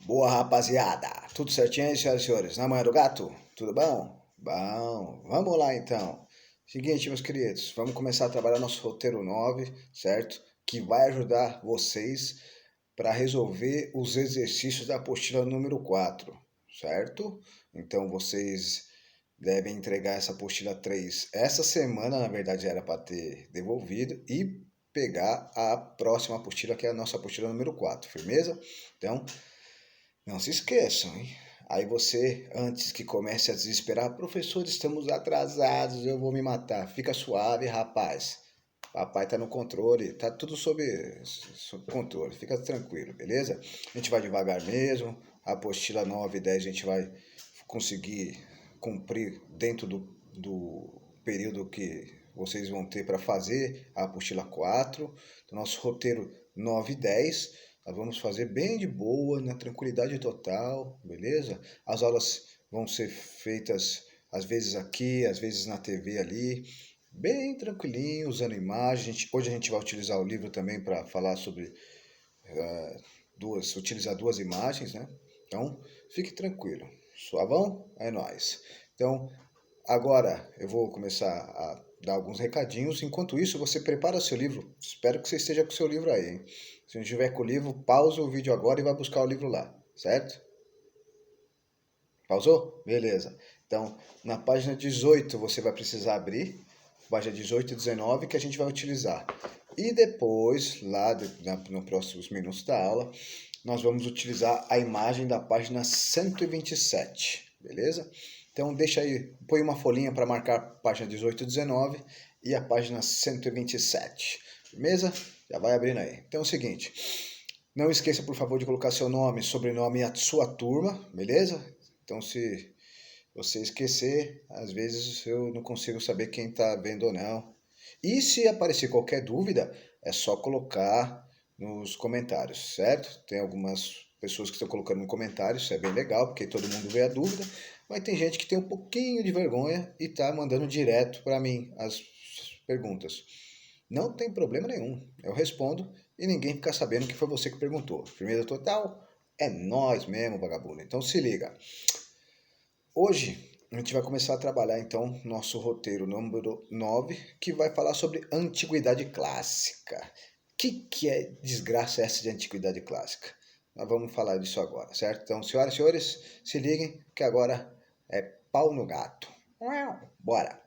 Boa, rapaziada. Tudo certinho aí, senhoras e senhores? Na manhã do gato? Tudo bom? Bom, vamos lá então. Seguinte, meus queridos, vamos começar a trabalhar nosso roteiro 9, certo? Que vai ajudar vocês para resolver os exercícios da apostila número 4, certo? Então vocês devem entregar essa apostila 3 essa semana, na verdade era para ter devolvido, e pegar a próxima apostila, que é a nossa apostila número 4, firmeza? Então, não se esqueçam, hein? Aí você, antes que comece a desesperar, professor, estamos atrasados, eu vou me matar. Fica suave, rapaz. Papai tá no controle, tá tudo sob controle. Fica tranquilo, beleza? A gente vai devagar mesmo. A apostila 9 e 10 a gente vai conseguir cumprir dentro do período que vocês vão ter para fazer a apostila 4. Do nosso roteiro 9 e 10. Nós vamos fazer bem de boa, na tranquilidade total, beleza? As aulas vão ser feitas às vezes aqui, às vezes na TV ali, bem tranquilinho, usando imagens. Hoje a gente vai utilizar o livro também para falar sobre utilizar duas imagens, né? Então, fique tranquilo. Suavão? É nóis. Então, agora eu vou começar a dar alguns recadinhos. Enquanto isso, você prepara seu livro. Espero que você esteja com seu livro aí, hein? Se não estiver com o livro, pausa o vídeo agora e vai buscar o livro lá, certo? Pausou? Beleza. Então, na página 18 você vai precisar abrir, página 18 e 19, que a gente vai utilizar. E depois, lá nos próximos minutos da aula, nós vamos utilizar a imagem da página 127, beleza? Então, deixa aí, põe uma folhinha para marcar a página 18 e 19 e a página 127, beleza? Já vai abrindo aí. Então é o seguinte, não esqueça, por favor, de colocar seu nome, sobrenome e a sua turma, beleza? Então, se você esquecer, às vezes eu não consigo saber quem está vendo ou não. E se aparecer qualquer dúvida, é só colocar nos comentários, certo? Tem algumas pessoas que estão colocando no comentário, isso é bem legal, porque todo mundo vê a dúvida, mas tem gente que tem um pouquinho de vergonha e está mandando direto para mim as perguntas. Não tem problema nenhum, eu respondo e ninguém fica sabendo que foi você que perguntou. Firmeza total? É nós mesmo, vagabundo. Então se liga. Hoje a gente vai começar a trabalhar então nosso roteiro número 9, que vai falar sobre antiguidade clássica. Que é desgraça essa de antiguidade clássica? Nós vamos falar disso agora, certo? Então, senhoras e senhores, se liguem que agora é pau no gato. Bora!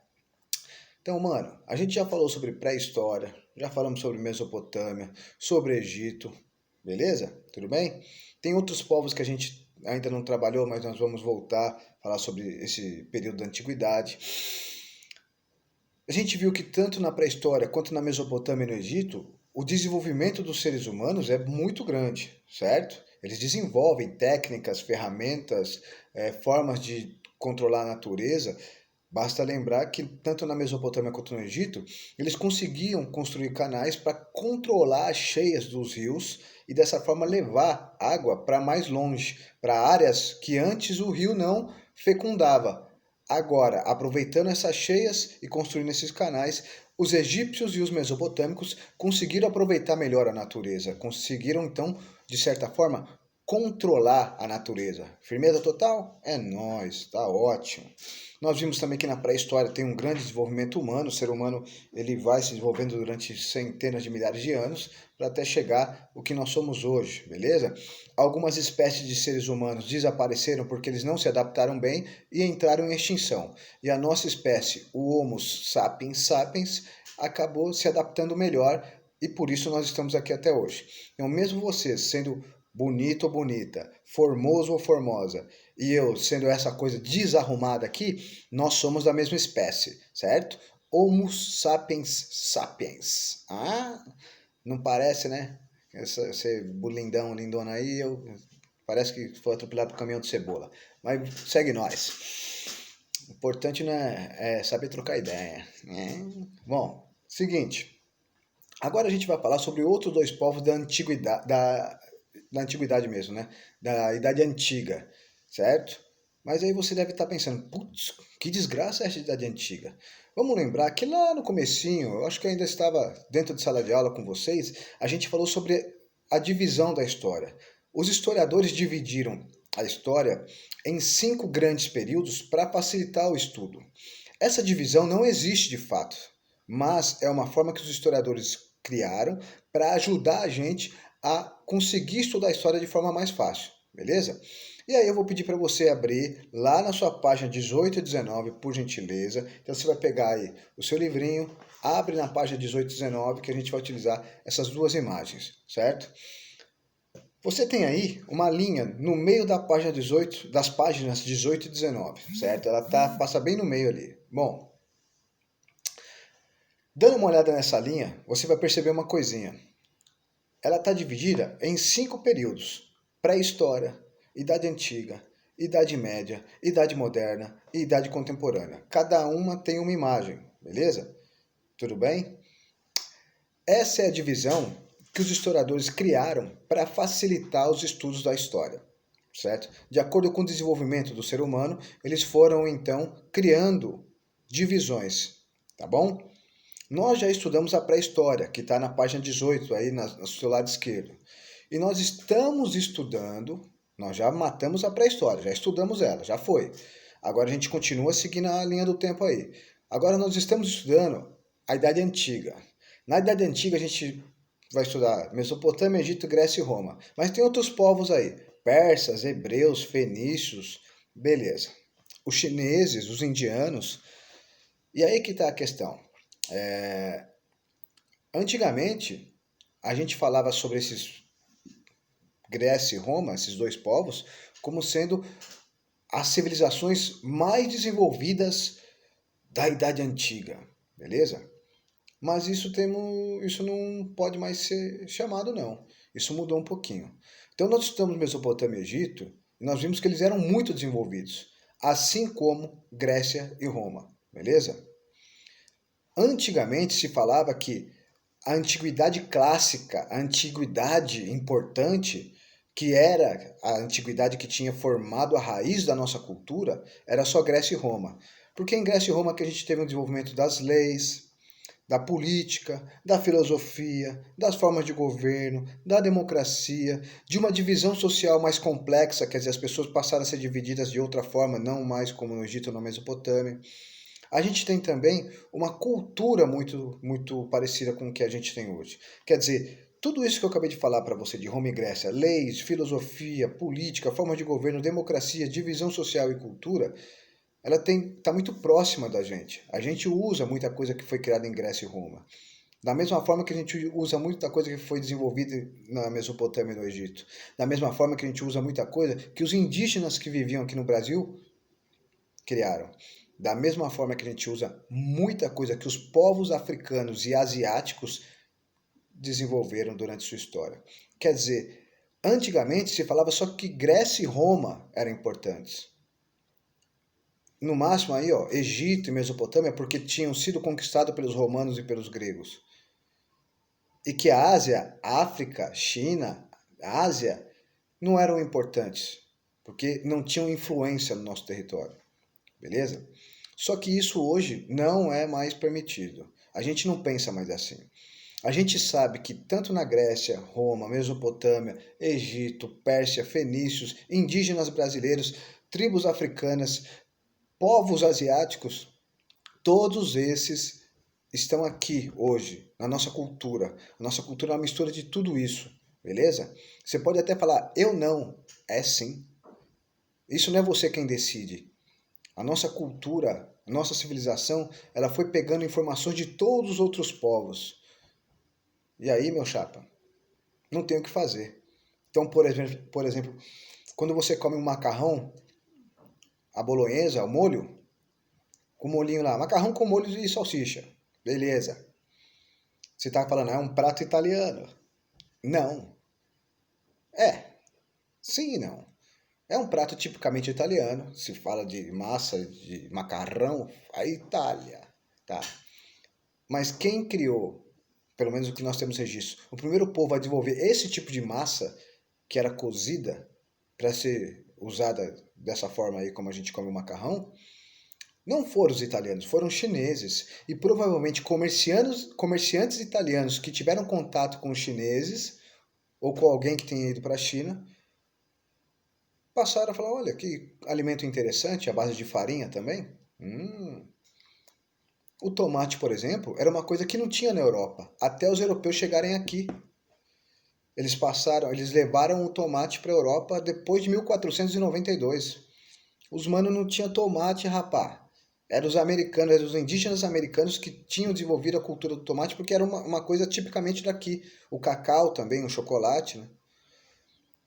Então, mano, a gente já falou sobre pré-história, já falamos sobre Mesopotâmia, sobre Egito, beleza? Tudo bem? Tem outros povos que a gente ainda não trabalhou, mas nós vamos voltar a falar sobre esse período da antiguidade. A gente viu que tanto na pré-história quanto na Mesopotâmia e no Egito, o desenvolvimento dos seres humanos é muito grande, certo? Eles desenvolvem técnicas, ferramentas, formas de controlar a natureza. Basta lembrar que tanto na Mesopotâmia quanto no Egito, eles conseguiam construir canais para controlar as cheias dos rios e dessa forma levar água para mais longe, para áreas que antes o rio não fecundava. Agora, aproveitando essas cheias e construindo esses canais, os egípcios e os mesopotâmicos conseguiram aproveitar melhor a natureza, conseguiram então, de certa forma, controlar a natureza. Firmeza total? É nóis, tá ótimo. Nós vimos também que na pré-história tem um grande desenvolvimento humano, o ser humano ele vai se desenvolvendo durante centenas de milhares de anos para até chegar o que nós somos hoje, beleza? Algumas espécies de seres humanos desapareceram porque eles não se adaptaram bem e entraram em extinção. E a nossa espécie, o Homo sapiens sapiens, acabou se adaptando melhor e por isso nós estamos aqui até hoje. Então, mesmo você sendo bonito ou bonita, formoso ou formosa, e eu sendo essa coisa desarrumada aqui, nós somos da mesma espécie, certo? Homo sapiens sapiens. Ah, não parece, né? Esse lindão, lindona aí, parece que foi atropelado por caminhão de cebola. Mas segue nós. O importante, né, é saber trocar ideia. Bom, seguinte. Agora a gente vai falar sobre outros dois povos da antiguidade, da antiguidade mesmo, né? Da Idade Antiga, certo? Mas aí você deve estar pensando, putz, que desgraça é essa Idade Antiga? Vamos lembrar que lá no comecinho, eu acho que ainda estava dentro de sala de aula com vocês, a gente falou sobre a divisão da história. Os historiadores dividiram a história em 5 grandes períodos para facilitar o estudo. Essa divisão não existe de fato, mas é uma forma que os historiadores criaram para ajudar a gente a conseguir estudar a história de forma mais fácil, beleza? E aí eu vou pedir para você abrir lá na sua página 18 e 19, por gentileza. Então você vai pegar aí o seu livrinho, abre na página 18 e 19, que a gente vai utilizar essas duas imagens, certo? Você tem aí uma linha no meio da página 18, das páginas 18 e 19, certo? Ela passa bem no meio ali. Bom, dando uma olhada nessa linha, você vai perceber uma coisinha. Ela está dividida em 5 períodos: pré-história, Idade Antiga, Idade Média, Idade Moderna e Idade Contemporânea. Cada uma tem uma imagem, beleza? Tudo bem? Essa é a divisão que os historiadores criaram para facilitar os estudos da história, certo? De acordo com o desenvolvimento do ser humano, eles foram então criando divisões, tá bom? Nós já estudamos a pré-história, que está na página 18, aí no seu lado esquerdo. E nós estamos estudando, nós já matamos a pré-história, já estudamos ela, já foi. Agora a gente continua seguindo a linha do tempo aí. Agora nós estamos estudando a Idade Antiga. Na Idade Antiga a gente vai estudar Mesopotâmia, Egito, Grécia e Roma. Mas tem outros povos aí, persas, hebreus, fenícios, beleza. Os chineses, os indianos. E aí que está a questão. Antigamente, a gente falava sobre esses Grécia e Roma, esses dois povos, como sendo as civilizações mais desenvolvidas da Idade Antiga, beleza? Mas isso não pode mais ser chamado, não. Isso mudou um pouquinho. Então nós estudamos Mesopotâmia e Egito e nós vimos que eles eram muito desenvolvidos, assim como Grécia e Roma, beleza? Antigamente se falava que a antiguidade clássica, a antiguidade importante, que era a antiguidade que tinha formado a raiz da nossa cultura, era só Grécia e Roma. Porque em Grécia e Roma que a gente teve um desenvolvimento das leis, da política, da filosofia, das formas de governo, da democracia, de uma divisão social mais complexa, quer dizer, as pessoas passaram a ser divididas de outra forma, não mais como no Egito ou na Mesopotâmia. A gente tem também uma cultura muito parecida com o que a gente tem hoje. Quer dizer, tudo isso que eu acabei de falar para você de Roma e Grécia, leis, filosofia, política, forma de governo, democracia, divisão social e cultura, ela está muito próxima da gente. A gente usa muita coisa que foi criada em Grécia e Roma. Da mesma forma que a gente usa muita coisa que foi desenvolvida na Mesopotâmia e no Egito. Da mesma forma que a gente usa muita coisa que os indígenas que viviam aqui no Brasil criaram. Da mesma forma que a gente usa muita coisa que os povos africanos e asiáticos desenvolveram durante sua história. Quer dizer, antigamente se falava só que Grécia e Roma eram importantes. No máximo aí, ó, Egito e Mesopotâmia, porque tinham sido conquistados pelos romanos e pelos gregos. E que a Ásia, África, China, Ásia, não eram importantes, porque não tinham influência no nosso território. Beleza? Só que isso hoje não é mais permitido. A gente não pensa mais assim. A gente sabe que tanto na Grécia, Roma, Mesopotâmia, Egito, Pérsia, fenícios, indígenas brasileiros, tribos africanas, povos asiáticos, todos esses estão aqui hoje, na nossa cultura. A nossa cultura é uma mistura de tudo isso, beleza? Você pode até falar, eu não. É sim. Isso não é você quem decide. A nossa cultura, a nossa civilização, ela foi pegando informações de todos os outros povos. E aí, meu chapa, não tem o que fazer. Então, por exemplo, quando você come um macarrão, a bolonhesa, o molho, com molhinho lá, macarrão com molho e salsicha. Beleza. Você está falando, é um prato italiano. Não. Sim e não. É um prato tipicamente italiano. Se fala de massa, de macarrão, a Itália, tá? Mas quem criou, pelo menos o que nós temos registro, o primeiro povo a desenvolver esse tipo de massa, que era cozida, para ser usada dessa forma aí como a gente come o macarrão, não foram os italianos, foram os chineses. E provavelmente comerciantes italianos que tiveram contato com os chineses, ou com alguém que tenha ido para a China, passaram a falar, olha, que alimento interessante, à base de farinha também. O tomate, por exemplo, era uma coisa que não tinha na Europa, até os europeus chegarem aqui. Eles levaram o tomate para a Europa depois de 1492. Os manos não tinham tomate, rapá. Eram os americanos, eram os indígenas americanos que tinham desenvolvido a cultura do tomate porque era uma coisa tipicamente daqui. O cacau também, o chocolate, né?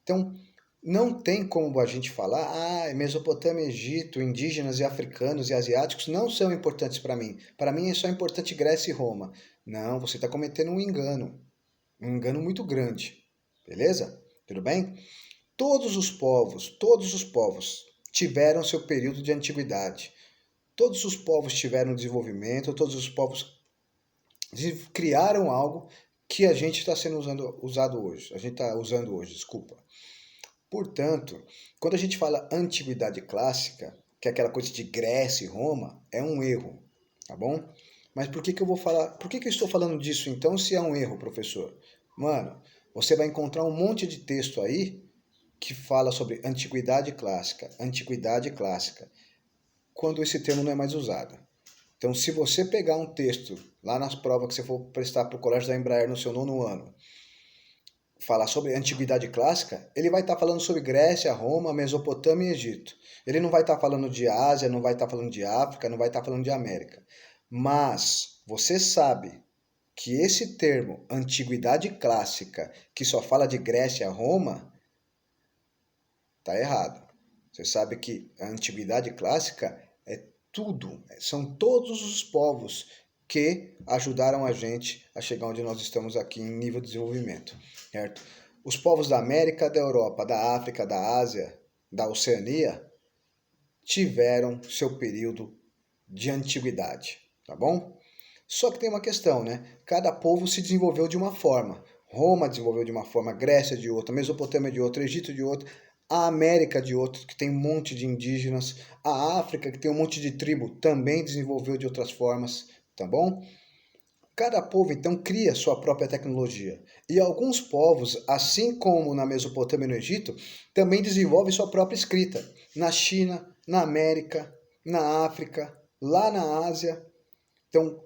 Então, não tem como a gente falar, Mesopotâmia, Egito, indígenas e africanos e asiáticos não são importantes para mim. Para mim é só importante Grécia e Roma. Não, você está cometendo um engano muito grande. Beleza? Tudo bem? Todos os povos tiveram seu período de antiguidade. Todos os povos tiveram desenvolvimento, todos os povos criaram algo que a gente está usado hoje. A gente está usando hoje, desculpa. Portanto, quando a gente fala antiguidade clássica, que é aquela coisa de Grécia e Roma, é um erro, tá bom? Mas por que que eu vou falar? Por que que eu estou falando disso então, se é um erro, professor? Mano, você vai encontrar um monte de texto aí que fala sobre antiguidade clássica, quando esse termo não é mais usado. Então, se você pegar um texto lá nas provas que você for prestar para o Colégio da Embraer no seu 9º ano, falar sobre antiguidade clássica, ele vai estar falando sobre Grécia, Roma, Mesopotâmia e Egito. Ele não vai estar falando de Ásia, não vai estar falando de África, não vai estar falando de América. Mas você sabe que esse termo, antiguidade clássica, que só fala de Grécia, Roma, está errado. Você sabe que a antiguidade clássica é tudo, são todos os povos que ajudaram a gente a chegar onde nós estamos aqui em nível de desenvolvimento, certo? Os povos da América, da Europa, da África, da Ásia, da Oceania tiveram seu período de antiguidade, tá bom? Só que tem uma questão, né? Cada povo se desenvolveu de uma forma. Roma desenvolveu de uma forma, Grécia de outra, Mesopotâmia de outra, Egito de outra, a América de outra, que tem um monte de indígenas, a África, que tem um monte de tribo, também desenvolveu de outras formas, tá bom? Cada povo, então, cria sua própria tecnologia. E alguns povos, assim como na Mesopotâmia e no Egito, também desenvolvem sua própria escrita. Na China, na América, na África, lá na Ásia. Então,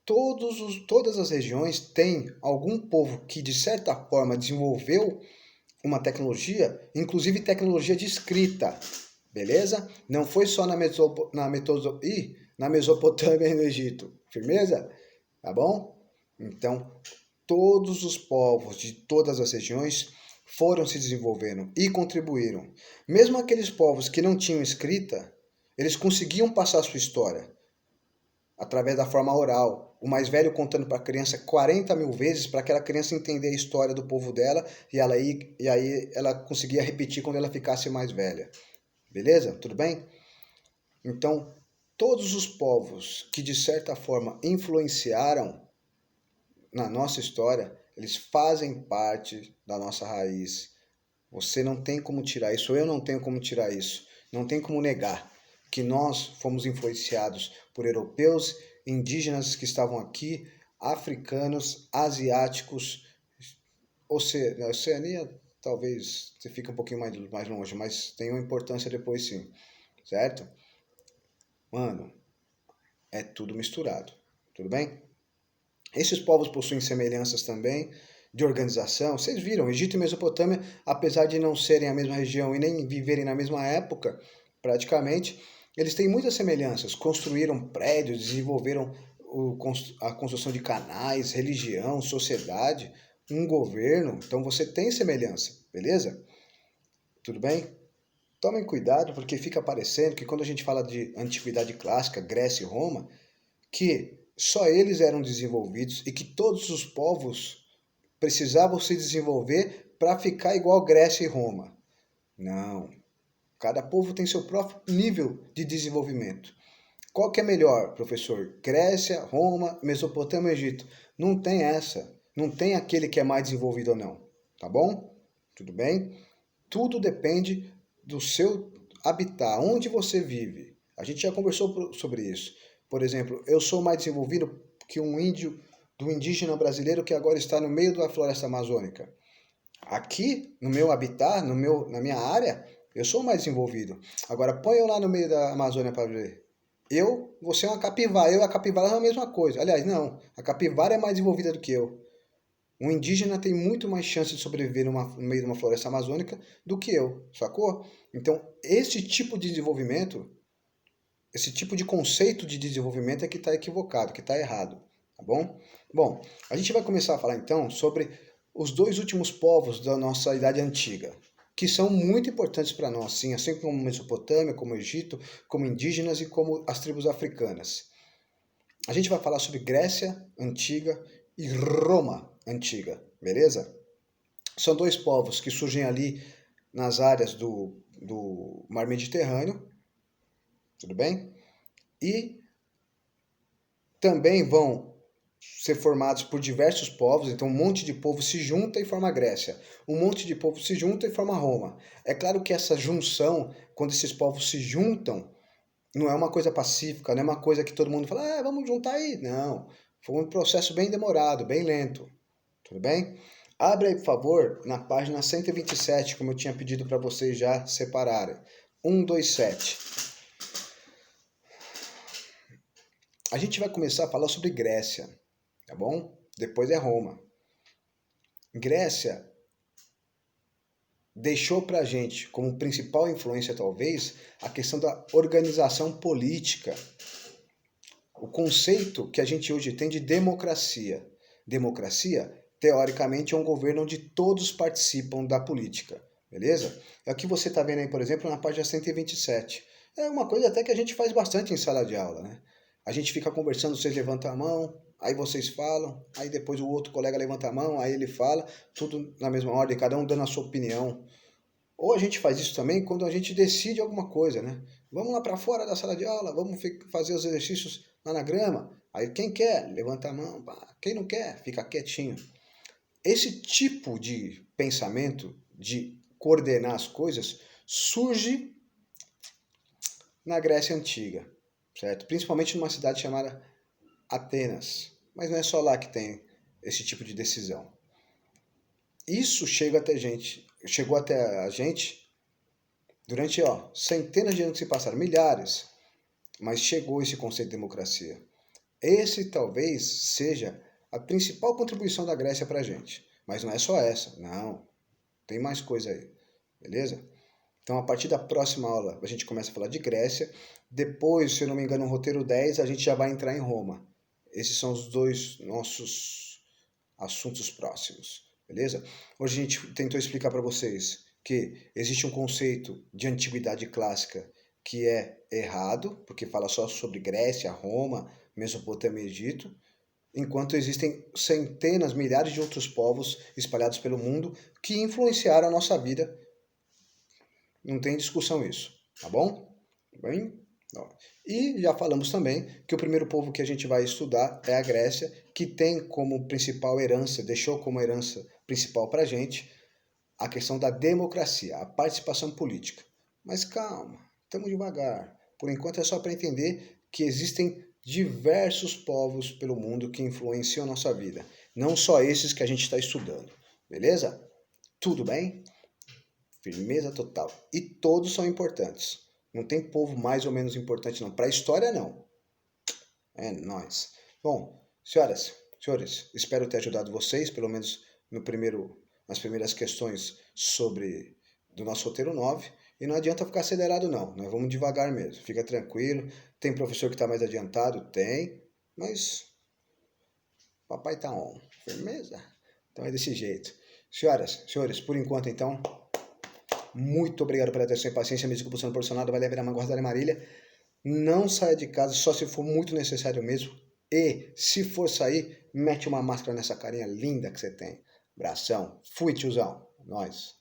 todas as regiões têm algum povo que, de certa forma, desenvolveu uma tecnologia, inclusive tecnologia de escrita, beleza? Não foi só na Mesopotâmia e no Egito, firmeza? Tá bom? Então, todos os povos de todas as regiões foram se desenvolvendo e contribuíram. Mesmo aqueles povos que não tinham escrita, eles conseguiam passar sua história através da forma oral. O mais velho contando para a criança 40 mil vezes para aquela criança entender a história do povo dela e aí ela conseguia repetir quando ela ficasse mais velha. Beleza? Tudo bem? Então, todos os povos que de certa forma influenciaram na nossa história, eles fazem parte da nossa raiz. Você não tem como tirar isso, eu não tenho como tirar isso. Não tem como negar que nós fomos influenciados por europeus, indígenas que estavam aqui, africanos, asiáticos, na Oceania talvez você fique um pouquinho mais longe, mas tem uma importância depois sim, certo? Mano, é tudo misturado, tudo bem? Esses povos possuem semelhanças também de organização. Vocês viram, Egito e Mesopotâmia, apesar de não serem a mesma região e nem viverem na mesma época, praticamente, eles têm muitas semelhanças. Construíram prédios, desenvolveram a construção de canais, religião, sociedade, um governo. Então você tem semelhança, beleza? Tudo bem? Tomem cuidado, porque fica parecendo que quando a gente fala de antiguidade clássica, Grécia e Roma, que só eles eram desenvolvidos e que todos os povos precisavam se desenvolver para ficar igual Grécia e Roma. Não. Cada povo tem seu próprio nível de desenvolvimento. Qual que é melhor, professor? Grécia, Roma, Mesopotâmia, Egito? Não tem essa. Não tem aquele que é mais desenvolvido ou não. Tá bom? Tudo bem? Tudo depende do seu habitat, onde você vive. A gente já conversou sobre isso. Por exemplo, eu sou mais desenvolvido que um do indígena brasileiro que agora está no meio da floresta amazônica. Aqui, no meu habitat, na minha área, Eu sou mais desenvolvido. Agora, põe eu lá no meio da Amazônia para ver. Você é uma capivara. Eu e a capivara é a mesma coisa. Aliás, não. A capivara é mais desenvolvida do que eu. Um indígena tem muito mais chance de sobreviver no meio de uma floresta amazônica do que eu, sacou? Então, esse tipo de desenvolvimento, esse tipo de conceito de desenvolvimento é que está equivocado, que está errado, tá bom? Bom, a gente vai começar a falar então sobre os dois últimos povos da nossa Idade Antiga, que são muito importantes para nós, sim, assim como Mesopotâmia, como Egito, como indígenas e como as tribos africanas. A gente vai falar sobre Grécia Antiga e Roma Antiga, beleza? São dois povos que surgem ali nas áreas do Mar Mediterrâneo, tudo bem? E também vão ser formados por diversos povos, então um monte de povo se junta e forma a Grécia, um monte de povo se junta e forma Roma. É claro que essa junção, quando esses povos se juntam, não é uma coisa pacífica, não é uma coisa que todo mundo fala, vamos juntar aí. Não, foi um processo bem demorado, bem lento, tudo bem? Abre aí, por favor, na página 127, como eu tinha pedido para vocês já separarem. 127. A gente vai começar a falar sobre Grécia, tá bom? Depois é Roma. Grécia deixou para a gente, como principal influência talvez, a questão da organização política. O conceito que a gente hoje tem de democracia. Democracia, teoricamente, é um governo onde todos participam da política, beleza? É o que você está vendo aí, por exemplo, na página 127. É uma coisa até que a gente faz bastante em sala de aula, né? A gente fica conversando, vocês levantam a mão, aí vocês falam, aí depois o outro colega levanta a mão, aí ele fala, tudo na mesma ordem, cada um dando a sua opinião. Ou a gente faz isso também quando a gente decide alguma coisa, né? Vamos lá para fora da sala de aula, vamos fazer os exercícios lá na grama. Aí quem quer, levanta a mão. Quem não quer, fica quietinho. Esse tipo de pensamento, de coordenar as coisas, surge na Grécia Antiga, certo? Principalmente numa cidade chamada Atenas. Mas não é só lá que tem esse tipo de decisão. Isso chegou até a gente durante centenas de anos que se passaram, milhares, mas chegou esse conceito de democracia. Esse talvez seja a principal contribuição da Grécia para a gente. Mas não é só essa, não. Tem mais coisa aí, beleza? Então, a partir da próxima aula, a gente começa a falar de Grécia. Depois, se eu não me engano, no roteiro 10, a gente já vai entrar em Roma. Esses são os dois nossos assuntos próximos, beleza? Hoje a gente tentou explicar para vocês que existe um conceito de antiguidade clássica que é errado, porque fala só sobre Grécia, Roma, Mesopotâmia e Egito, enquanto existem centenas, milhares de outros povos espalhados pelo mundo que influenciaram a nossa vida. Não tem discussão isso, tá bom? Bem? E já falamos também que o primeiro povo que a gente vai estudar é a Grécia, que tem como principal herança, deixou como herança principal para a gente, a questão da democracia, a participação política. Mas calma, estamos devagar. Por enquanto é só para entender que existem diversos povos pelo mundo que influenciam a nossa vida. Não só esses que a gente está estudando. Beleza? Tudo bem? Firmeza total. E todos são importantes. Não tem povo mais ou menos importante, não. Para a história, não. É nóis. Bom, senhores, espero ter ajudado vocês, pelo menos nas primeiras questões do nosso roteiro 9. E não adianta ficar acelerado, não. Nós vamos devagar mesmo. Fica tranquilo. Tem professor que está mais adiantado? Tem. Mas papai tá on. Firmeza? Então é desse jeito. Senhores, por enquanto, então, muito obrigado pela atenção e paciência. Me desculpa sendo proporcionado. Vai levar a guardar em Marília. Não saia de casa só se for muito necessário mesmo. E, se for sair, mete uma máscara nessa carinha linda que você tem. Abração. Fui, tiozão. Nós.